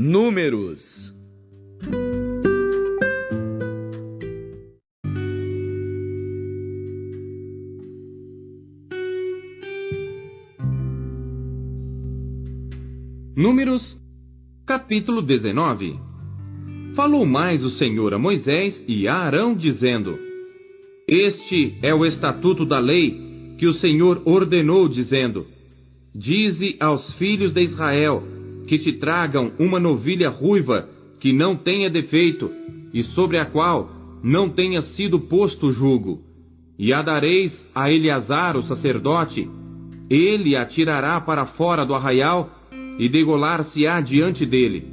Números. Números, capítulo 19. Falou mais o Senhor a Moisés e a Arão, dizendo: Este é o estatuto da lei que o Senhor ordenou, dizendo: Dize aos filhos de Israel que te tragam uma novilha ruiva que não tenha defeito e sobre a qual não tenha sido posto jugo. E a dareis a Eleazar, o sacerdote. Ele a tirará para fora do arraial e degolar-se-á diante dele.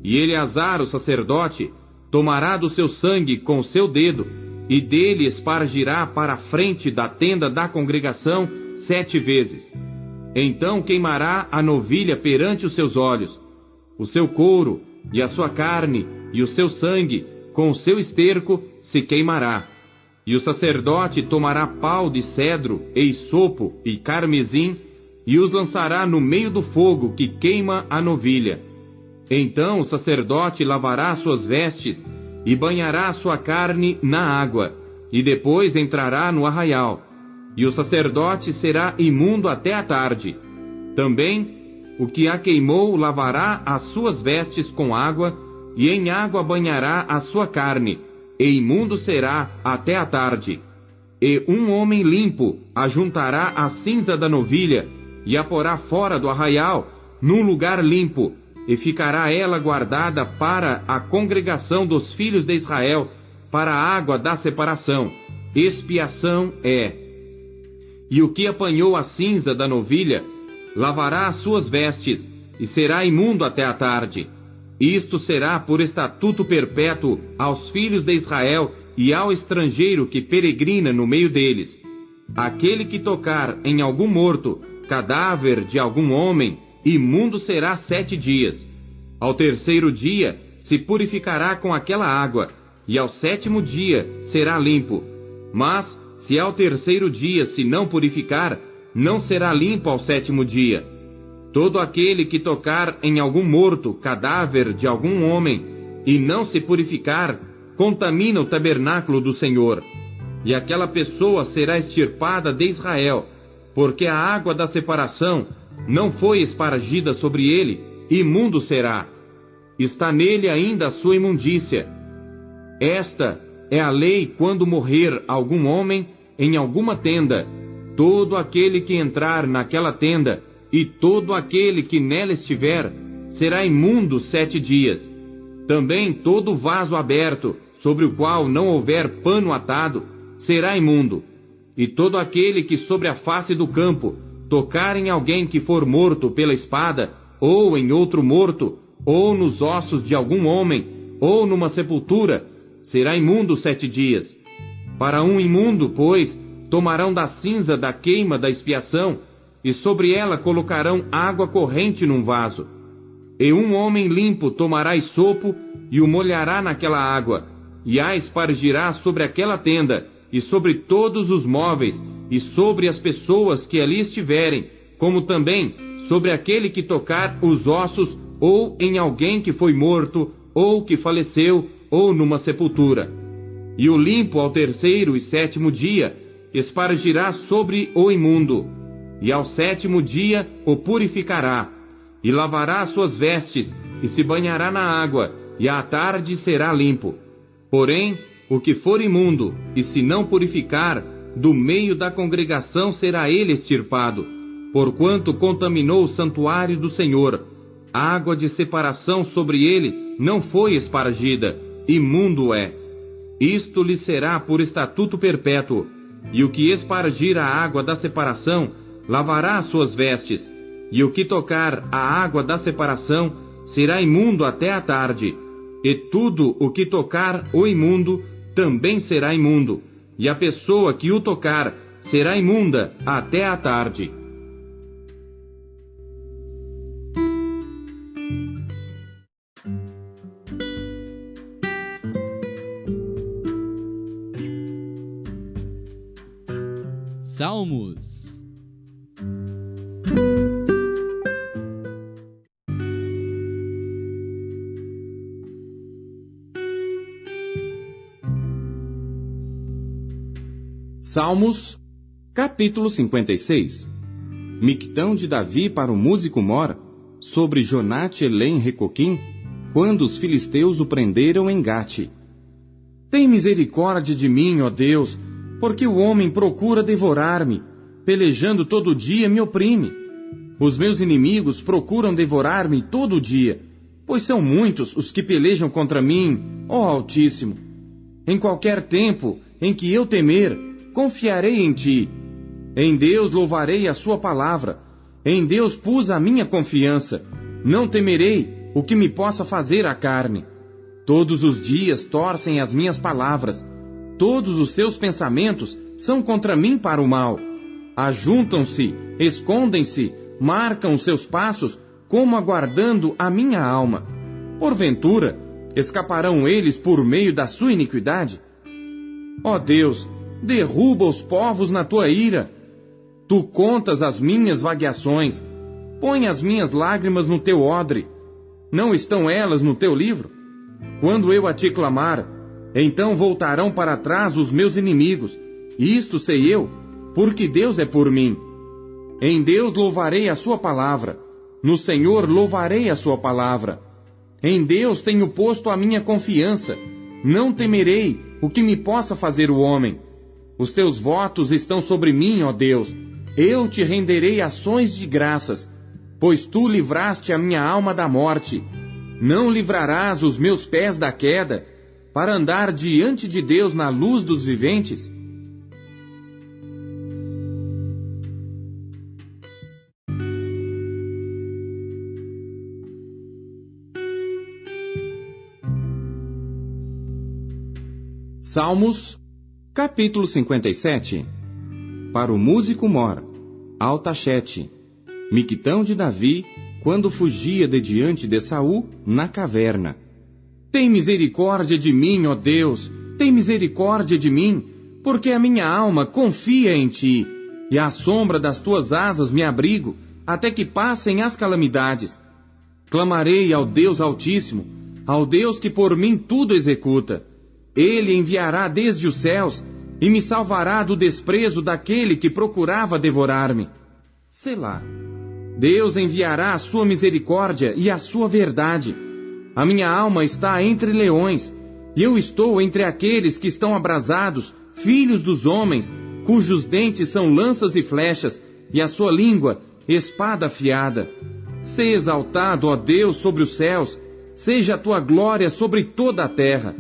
E Eleazar, o sacerdote, tomará do seu sangue com o seu dedo, e dele espargirá para a frente da tenda da congregação 7 vezes. Então queimará a novilha perante os seus olhos, o seu couro, e a sua carne, e o seu sangue, com o seu esterco, se queimará. E o sacerdote tomará pau de cedro, e hisopo, e carmesim, e os lançará no meio do fogo que queima a novilha. Então o sacerdote lavará suas vestes e banhará sua carne na água, e depois entrará no arraial. E o sacerdote será imundo até a tarde. Também o que a queimou lavará as suas vestes com água, e em água banhará a sua carne, e imundo será até a tarde. E um homem limpo ajuntará a cinza da novilha, e a porá fora do arraial, num lugar limpo, e ficará ela guardada para a congregação dos filhos de Israel, para a água da separação. Expiação é. E o que apanhou a cinza da novilha, lavará as suas vestes, e será imundo até a tarde. Isto será por estatuto perpétuo aos filhos de Israel e ao estrangeiro que peregrina no meio deles. Aquele que tocar em algum morto, cadáver de algum homem, imundo será 7 dias. Ao terceiro dia se purificará com aquela água, e ao 7º dia será limpo. Mas, se ao terceiro dia se não purificar, não será limpo ao 7º dia. Todo aquele que tocar em algum morto, cadáver de algum homem, e não se purificar, contamina o tabernáculo do Senhor. E aquela pessoa será extirpada de Israel, porque a água da separação não foi espargida sobre ele, imundo será. Está nele ainda a sua imundícia. Esta é a lei quando morrer algum homem em alguma tenda. Todo aquele que entrar naquela tenda, e todo aquele que nela estiver, será imundo 7 dias. Também todo vaso aberto, sobre o qual não houver pano atado, será imundo. E todo aquele que sobre a face do campo tocar em alguém que for morto pela espada, ou em outro morto, ou nos ossos de algum homem, ou numa sepultura, será imundo 7 dias. Para um imundo, pois, tomarão da cinza da queima da expiação, e sobre ela colocarão água corrente num vaso. E um homem limpo tomará hisopo, e o molhará naquela água, e a espargirá sobre aquela tenda, e sobre todos os móveis, e sobre as pessoas que ali estiverem, como também sobre aquele que tocar os ossos, ou em alguém que foi morto, ou que faleceu, ou numa sepultura. E o limpo ao terceiro e 7º dia espargirá sobre o imundo, e ao 7º dia o purificará, e lavará as suas vestes, e se banhará na água, e à tarde será limpo. Porém, o que for imundo, e se não purificar, do meio da congregação será ele extirpado, porquanto contaminou o santuário do Senhor. A água de separação sobre ele não foi espargida, imundo é. Isto lhe será por estatuto perpétuo, e o que espargir a água da separação, lavará as suas vestes, e o que tocar a água da separação, será imundo até a tarde. E tudo o que tocar o imundo, também será imundo, e a pessoa que o tocar será imunda até a tarde. Salmos. Salmos, capítulo 56. Mictão de Davi para o músico Mor, sobre Jonate Elém Recoquim, quando os filisteus o prenderam em Gate. Tem misericórdia de mim, ó Deus, porque o homem procura devorar-me, pelejando todo dia me oprime. Os meus inimigos procuram devorar-me todo dia, pois são muitos os que pelejam contra mim, ó Altíssimo. Em qualquer tempo em que eu temer, confiarei em Ti. Em Deus louvarei a Sua palavra. Em Deus pus a minha confiança. Não temerei o que me possa fazer a carne. Todos os dias torcem as minhas palavras. Todos os seus pensamentos são contra mim para o mal. Ajuntam-se, escondem-se, marcam os seus passos, como aguardando a minha alma. Porventura, escaparão eles por meio da sua iniquidade? Ó Deus, derruba os povos na tua ira. Tu contas as minhas vagueações. Põe as minhas lágrimas no teu odre. Não estão elas no teu livro? Quando eu a te clamar, então voltarão para trás os meus inimigos. Isto sei eu, porque Deus é por mim. Em Deus louvarei a sua palavra. No Senhor louvarei a sua palavra. Em Deus tenho posto a minha confiança. Não temerei o que me possa fazer o homem. Os teus votos estão sobre mim, ó Deus. Eu te renderei ações de graças, pois tu livraste a minha alma da morte. Não livrarás os meus pés da queda, para andar diante de Deus na luz dos viventes? Salmos, capítulo 57. Para o músico Mor, Altachete, Mictão de Davi, quando fugia de diante de Saul, na caverna. Tem misericórdia de mim, ó Deus, tem misericórdia de mim, porque a minha alma confia em Ti, e à sombra das Tuas asas me abrigo, até que passem as calamidades. Clamarei ao Deus Altíssimo, ao Deus que por mim tudo executa. Ele enviará desde os céus, e me salvará do desprezo daquele que procurava devorar-me. Selá. Deus enviará a sua misericórdia e a sua verdade. A minha alma está entre leões, e eu estou entre aqueles que estão abrasados, filhos dos homens, cujos dentes são lanças e flechas, e a sua língua, espada afiada. Sê exaltado, ó Deus, sobre os céus, seja a tua glória sobre toda a terra.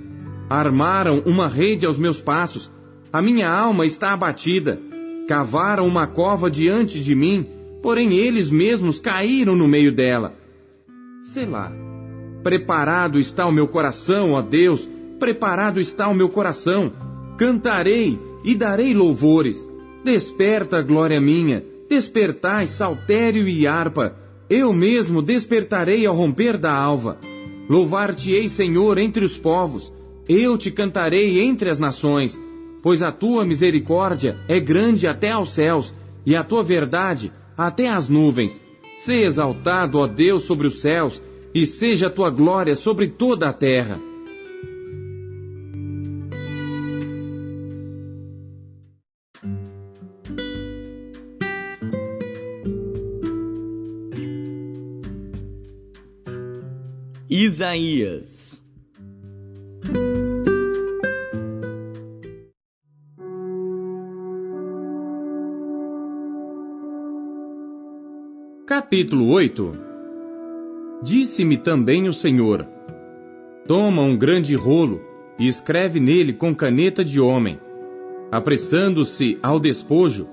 Armaram uma rede aos meus passos, a minha alma está abatida. Cavaram uma cova diante de mim, porém eles mesmos caíram no meio dela. Selá. Preparado está o meu coração, ó Deus, preparado está o meu coração. Cantarei e darei louvores. Desperta, glória minha, despertai saltério e harpa. Eu mesmo despertarei ao romper da alva. Louvar-te-ei, Senhor, entre os povos. Eu te cantarei entre as nações, pois a tua misericórdia é grande até aos céus, e a tua verdade até às nuvens. Sê exaltado, ó Deus, sobre os céus, e seja a tua glória sobre toda a terra. Isaías. Capítulo 8. Disse-me também o Senhor: toma um grande rolo e escreve nele com caneta de homem. Apressando-se ao despojo,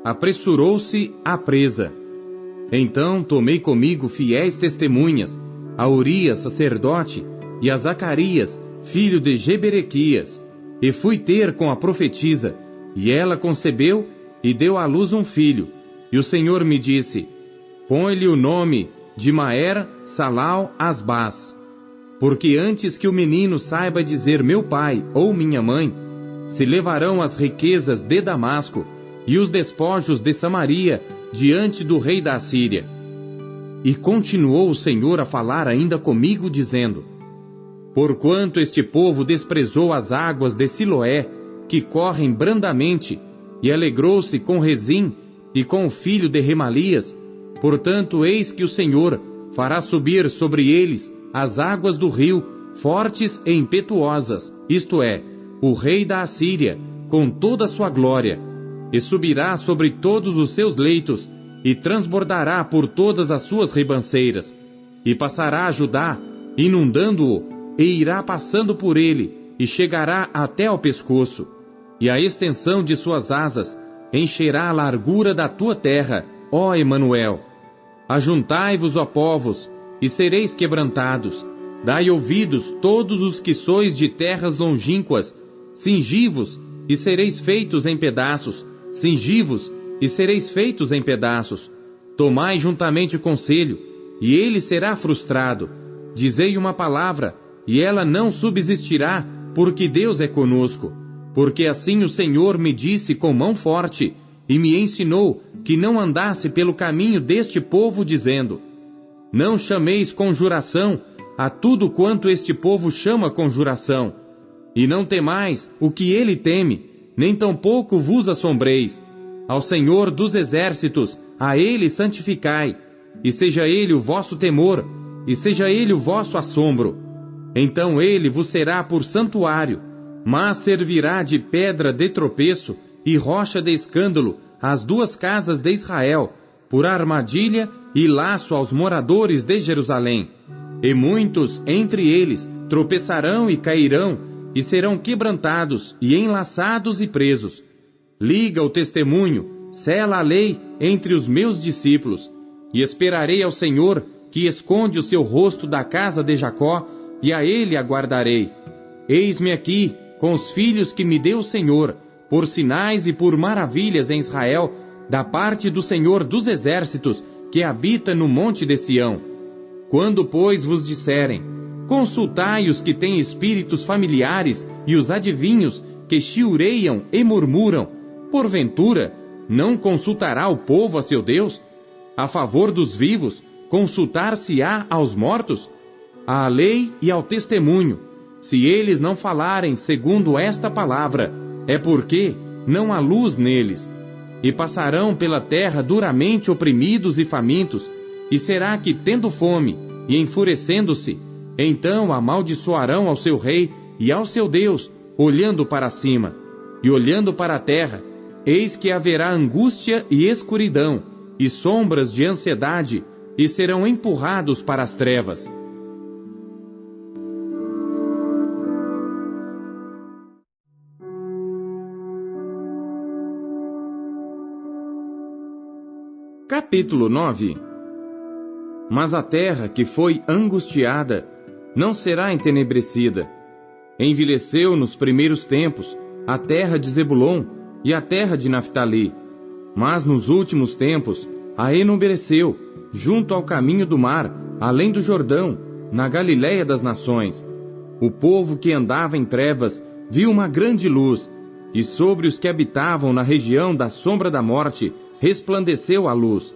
apressurou-se à presa. Então tomei comigo fiéis testemunhas, a Urias, sacerdote, e a Zacarias, filho de Jeberequias, e fui ter com a profetisa, e ela concebeu e deu à luz um filho. E o Senhor me disse: põe-lhe o nome de Maer Salal Asbaz, porque antes que o menino saiba dizer meu pai ou minha mãe, se levarão as riquezas de Damasco e os despojos de Samaria diante do rei da Assíria. E continuou o Senhor a falar ainda comigo, dizendo: porquanto este povo desprezou as águas de Siloé, que correm brandamente, e alegrou-se com Rezim e com o filho de Remalias. Portanto, eis que o Senhor fará subir sobre eles as águas do rio, fortes e impetuosas, isto é, o rei da Assíria, com toda a sua glória, e subirá sobre todos os seus leitos, e transbordará por todas as suas ribanceiras, e passará a Judá, inundando-o, e irá passando por ele, e chegará até ao pescoço, e a extensão de suas asas encherá a largura da tua terra, ó Emanuel. Ajuntai-vos, ó povos, e sereis quebrantados. Dai ouvidos, todos os que sois de terras longínquas. Cingi-vos, e sereis feitos em pedaços. Cingi-vos, e sereis feitos em pedaços. Tomai juntamente conselho, e ele será frustrado. Dizei uma palavra, e ela não subsistirá, porque Deus é conosco. Porque assim o Senhor me disse com mão forte, e me ensinou que não andasse pelo caminho deste povo, dizendo: não chameis conjuração a tudo quanto este povo chama conjuração, e não temais o que ele teme, nem tampouco vos assombreis. Ao Senhor dos exércitos, a ele santificai, e seja ele o vosso temor, e seja ele o vosso assombro. Então ele vos será por santuário, mas servirá de pedra de tropeço e rocha de escândalo às duas casas de Israel, por armadilha e laço aos moradores de Jerusalém. E muitos entre eles tropeçarão e cairão, e serão quebrantados, e enlaçados e presos. Liga o testemunho, sela a lei entre os meus discípulos, e esperarei ao Senhor, que esconde o seu rosto da casa de Jacó, e a ele aguardarei. Eis-me aqui, com os filhos que me deu o Senhor, por sinais e por maravilhas em Israel, da parte do Senhor dos exércitos, que habita no monte de Sião. Quando, pois, vos disserem: consultai os que têm espíritos familiares e os adivinhos que chiureiam e murmuram, porventura, não consultará o povo a seu Deus? A favor dos vivos, consultar-se-á aos mortos? À lei e ao testemunho, se eles não falarem segundo esta palavra, é porque não há luz neles. E passarão pela terra duramente oprimidos e famintos, e será que, tendo fome e enfurecendo-se, então amaldiçoarão ao seu rei e ao seu Deus, olhando para cima, e olhando para a terra, eis que haverá angústia e escuridão, e sombras de ansiedade, e serão empurrados para as trevas. Capítulo 9. Mas a terra que foi angustiada não será entenebrecida. Envelheceu nos primeiros tempos a terra de Zebulon e a terra de Naftali, mas nos últimos tempos a enobreceu, junto ao caminho do mar, além do Jordão, na Galiléia das nações. O povo que andava em trevas viu uma grande luz, e sobre os que habitavam na região da sombra da morte resplandeceu a luz.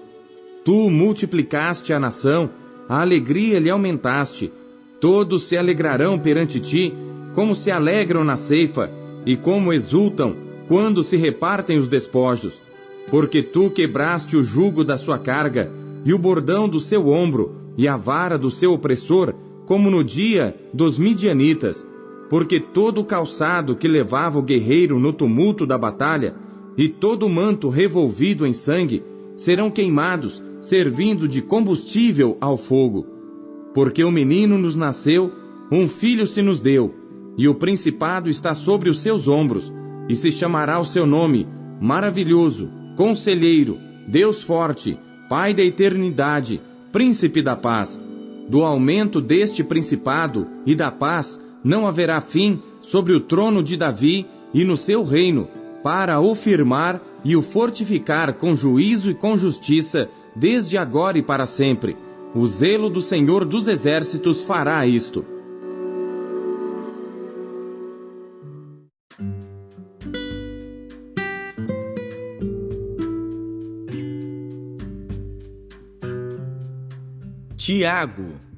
Tu multiplicaste a nação, a alegria lhe aumentaste. Todos se alegrarão perante ti, como se alegram na ceifa, e como exultam quando se repartem os despojos. Porque tu quebraste o jugo da sua carga, e o bordão do seu ombro, e a vara do seu opressor, como no dia dos midianitas. Porque todo o calçado que levava o guerreiro no tumulto da batalha, e todo o manto revolvido em sangue, serão queimados, servindo de combustível ao fogo. Porque o menino nos nasceu, um filho se nos deu, e o principado está sobre os seus ombros, e se chamará o seu nome, Maravilhoso, Conselheiro, Deus Forte, Pai da Eternidade, Príncipe da Paz. Do aumento deste principado e da paz não haverá fim sobre o trono de Davi e no seu reino, para o firmar e o fortificar com juízo e com justiça, desde agora e para sempre. O zelo do Senhor dos exércitos fará isto. Tiago.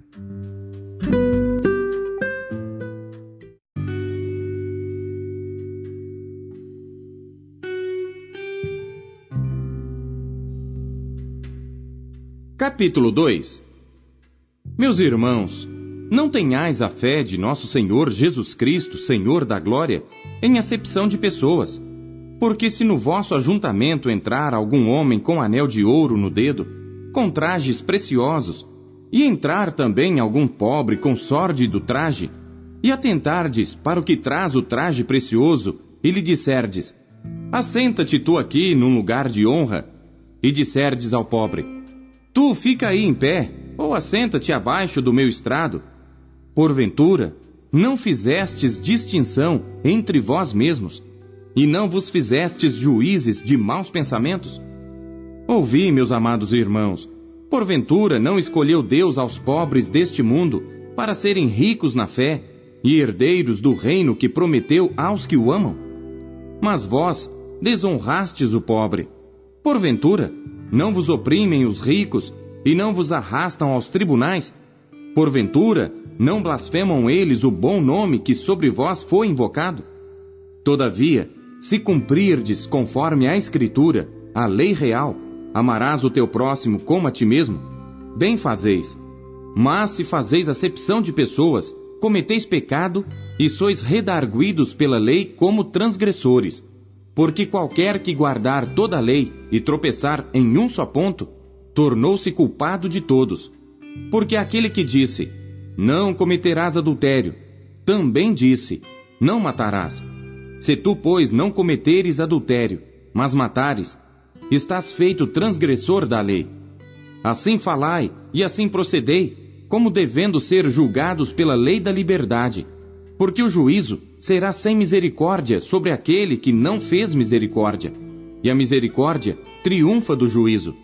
Capítulo 2. Meus irmãos, não tenhais a fé de nosso Senhor Jesus Cristo, Senhor da glória, em acepção de pessoas. Porque se no vosso ajuntamento entrar algum homem com anel de ouro no dedo, com trajes preciosos, e entrar também algum pobre com sórdido traje, e atentardes para o que traz o traje precioso, e lhe disserdes: assenta-te tu aqui num lugar de honra, e disserdes ao pobre: tu fica aí em pé, ou assenta-te abaixo do meu estrado. Porventura, não fizestes distinção entre vós mesmos, e não vos fizestes juízes de maus pensamentos? Ouvi, meus amados irmãos, porventura não escolheu Deus aos pobres deste mundo para serem ricos na fé e herdeiros do reino que prometeu aos que o amam? Mas vós desonrastes o pobre. Porventura, não vos oprimem os ricos e não vos arrastam aos tribunais? Porventura, não blasfemam eles o bom nome que sobre vós foi invocado? Todavia, se cumprirdes conforme a Escritura, a lei real, amarás o teu próximo como a ti mesmo, bem fazeis. Mas se fazeis acepção de pessoas, cometeis pecado e sois redarguidos pela lei como transgressores. Porque qualquer que guardar toda a lei e tropeçar em um só ponto, tornou-se culpado de todos. Porque aquele que disse: não cometerás adultério, também disse: não matarás. Se tu, pois, não cometeres adultério, mas matares, estás feito transgressor da lei. Assim falai e assim procedei, como devendo ser julgados pela lei da liberdade, porque o juízo será sem misericórdia sobre aquele que não fez misericórdia, e a misericórdia triunfa do juízo.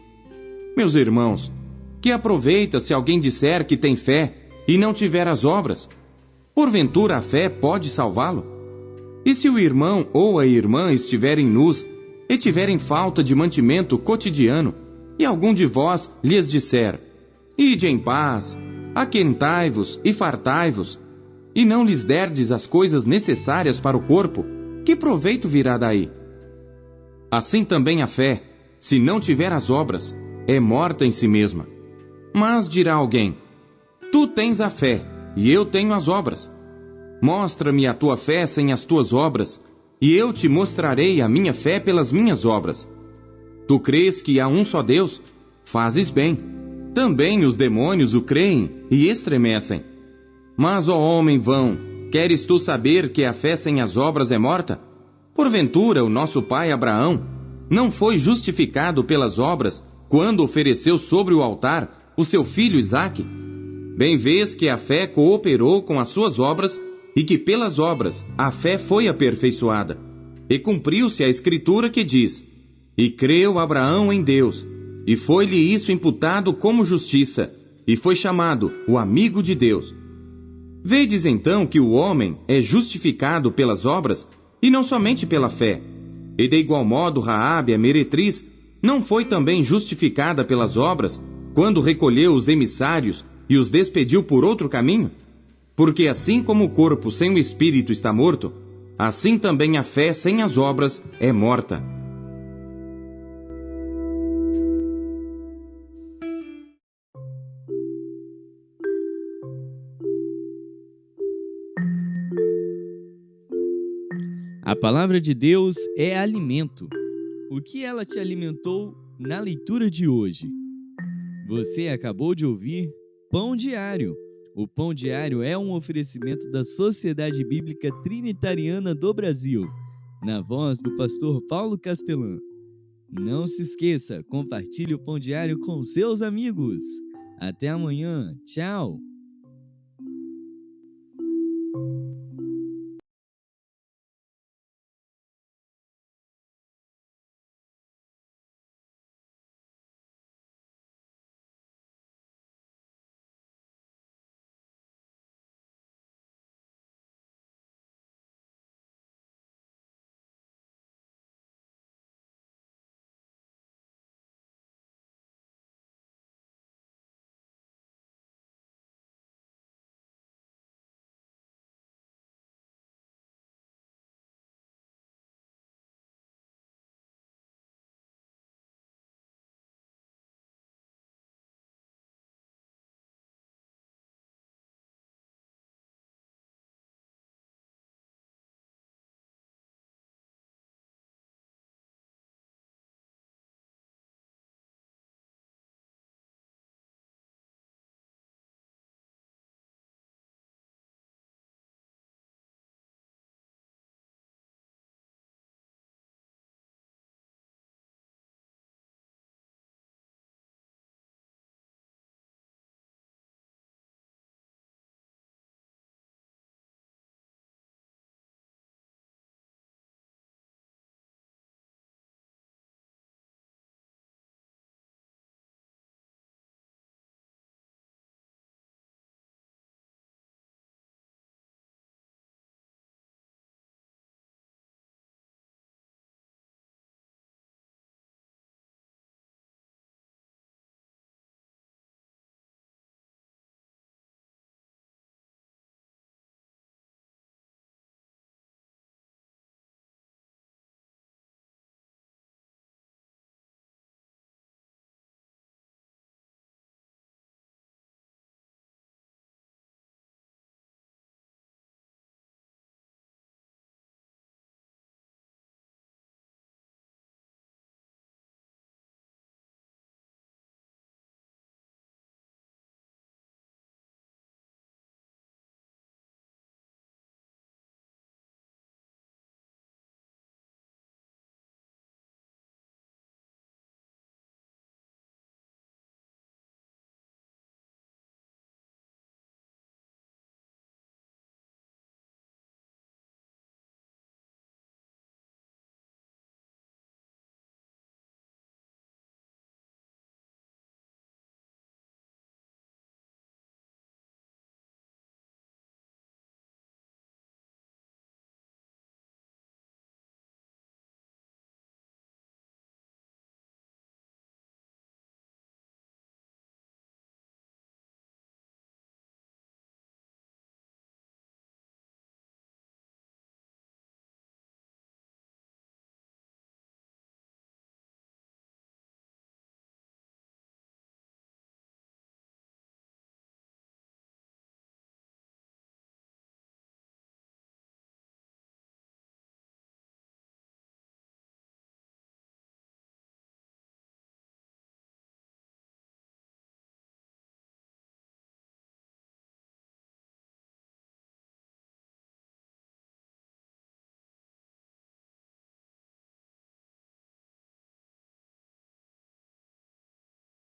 Meus irmãos, que aproveita se alguém disser que tem fé e não tiver as obras? Porventura a fé pode salvá-lo? E se o irmão ou a irmã estiverem nus e tiverem falta de mantimento cotidiano, e algum de vós lhes disser: ide em paz, aquentai-vos e fartai-vos, e não lhes derdes as coisas necessárias para o corpo, que proveito virá daí? Assim também a fé, se não tiver as obras, é morta em si mesma. Mas dirá alguém: tu tens a fé, e eu tenho as obras. Mostra-me a tua fé sem as tuas obras, e eu te mostrarei a minha fé pelas minhas obras. Tu crês que há um só Deus? Fazes bem. Também os demônios o creem e estremecem. Mas, ó homem vão, queres tu saber que a fé sem as obras é morta? Porventura o nosso pai Abraão não foi justificado pelas obras quando ofereceu sobre o altar o seu filho Isaque? Bem vês que a fé cooperou com as suas obras, e que pelas obras a fé foi aperfeiçoada. E cumpriu-se a Escritura que diz: e creu Abraão em Deus, e foi-lhe isso imputado como justiça, e foi chamado o amigo de Deus. Vedes então que o homem é justificado pelas obras, e não somente pela fé. E de igual modo Raabe, a meretriz, não foi também justificada pelas obras, quando recolheu os emissários e os despediu por outro caminho? Porque assim como o corpo sem o espírito está morto, assim também a fé sem as obras é morta. A palavra de Deus é alimento. O que ela te alimentou na leitura de hoje? Você acabou de ouvir Pão Diário. O Pão Diário é um oferecimento da Sociedade Bíblica Trinitariana do Brasil, na voz do pastor Paulo Castelã. Não se esqueça, compartilhe o Pão Diário com seus amigos. Até amanhã. Tchau!